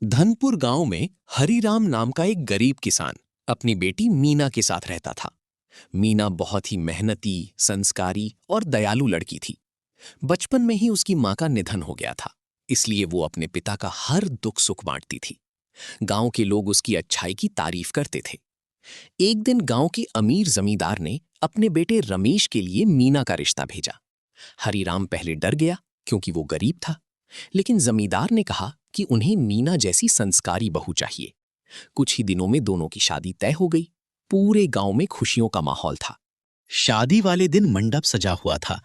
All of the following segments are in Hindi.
धनपुर गांव में हरिराम नाम का एक गरीब किसान अपनी बेटी मीना के साथ रहता था। मीना बहुत ही मेहनती, संस्कारी और दयालु लड़की थी। बचपन में ही उसकी मां का निधन हो गया था, इसलिए वो अपने पिता का हर दुख सुख बांटती थी। गांव के लोग उसकी अच्छाई की तारीफ करते थे। एक दिन गांव की अमीर जमींदार ने अपने बेटे रमेश के लिए मीना का रिश्ता भेजा। हरिराम पहले डर गया क्योंकि वो गरीब था, लेकिन जमींदार ने कहा कि उन्हें मीना जैसी संस्कारी बहू चाहिए। कुछ ही दिनों में दोनों की शादी तय हो गई। पूरे गांव में खुशियों का माहौल था। शादी वाले दिन मंडप सजा हुआ था।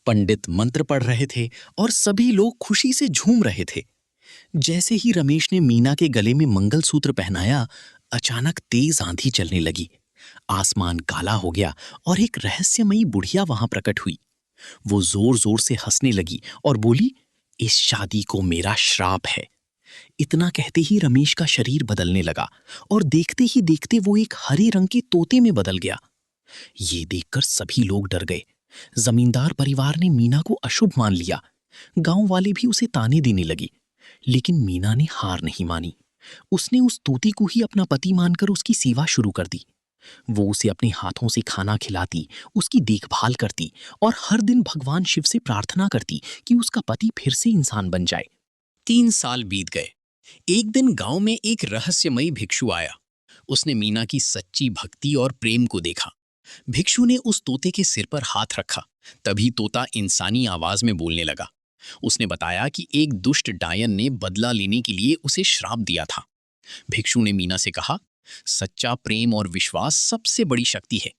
पंडित मंत्र पढ़ रहे थे और सभी लोग खुशी से झूम रहे थे। जैसे ही रमेश ने मीना के गले में मंगलसूत्र पहनाया, अचानक तेज आंधी चलने लगी। आसमान काला हो गया और एक रहस्यमयी बुढ़िया वहां प्रकट हुई। वो जोर जोर से हंसने लगी और बोली, इस शादी को मेरा श्राप है। इतना कहते ही रमेश का शरीर बदलने लगा और देखते ही देखते वो एक हरे रंग के तोते में बदल गया। ये देखकर सभी लोग डर गए। जमींदार परिवार ने मीना को अशुभ मान लिया। गांव वाले भी उसे ताने देने लगे, लेकिन मीना ने हार नहीं मानी। उसने उस तोते को ही अपना पति मानकर उसकी सेवा शुरू कर दी। वो उसे अपने हाथों से खाना खिलाती, उसकी देखभाल करती और हर दिन भगवान शिव से प्रार्थना करती कि उसका पति फिर से इंसान बन जाए। 3 साल बीत गए। एक दिन गांव में एक रहस्यमयी भिक्षु आया। उसने मीना की सच्ची भक्ति और प्रेम को देखा। भिक्षु ने उस तोते के सिर पर हाथ रखा। तभी तोता इंसानी आवाज में बोलने लगा। उसने बताया कि एक दुष्ट डायन ने बदला लेने के लिए उसे श्राप दिया था। भिक्षु ने मीना से कहा, सच्चा प्रेम और विश्वास सबसे बड़ी शक्ति है।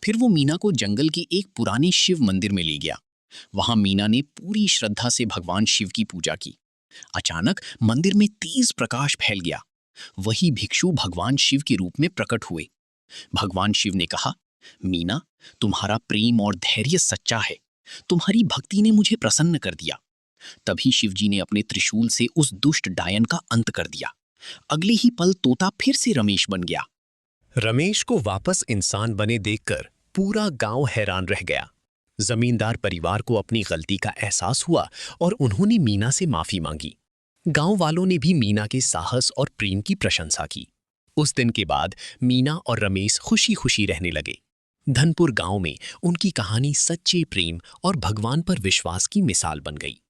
फिर वो मीना को जंगल के एक पुराने शिव मंदिर में ले गया। वहां मीना ने पूरी श्रद्धा से भगवान शिव की पूजा की। अचानक मंदिर में तेज प्रकाश फैल गया। वही भिक्षु भगवान शिव के रूप में प्रकट हुए। भगवान शिव ने कहा, मीना, तुम्हारा प्रेम और धैर्य सच्चा है। तुम्हारी भक्ति ने मुझे प्रसन्न कर दिया। तभी शिवजी ने अपने त्रिशूल से उस दुष्ट डायन का अंत कर दिया। अगले ही पल तोता फिर से रमेश बन गया। रमेश को वापस इंसान बने देखकर पूरा गांव हैरान रह गया। जमींदार परिवार को अपनी गलती का एहसास हुआ और उन्होंने मीना से माफी मांगी। गांव वालों ने भी मीना के साहस और प्रेम की प्रशंसा की। उस दिन के बाद मीना और रमेश खुशी खुशी रहने लगे। धनपुर गांव में उनकी कहानी सच्चे प्रेम और भगवान पर विश्वास की मिसाल बन गई।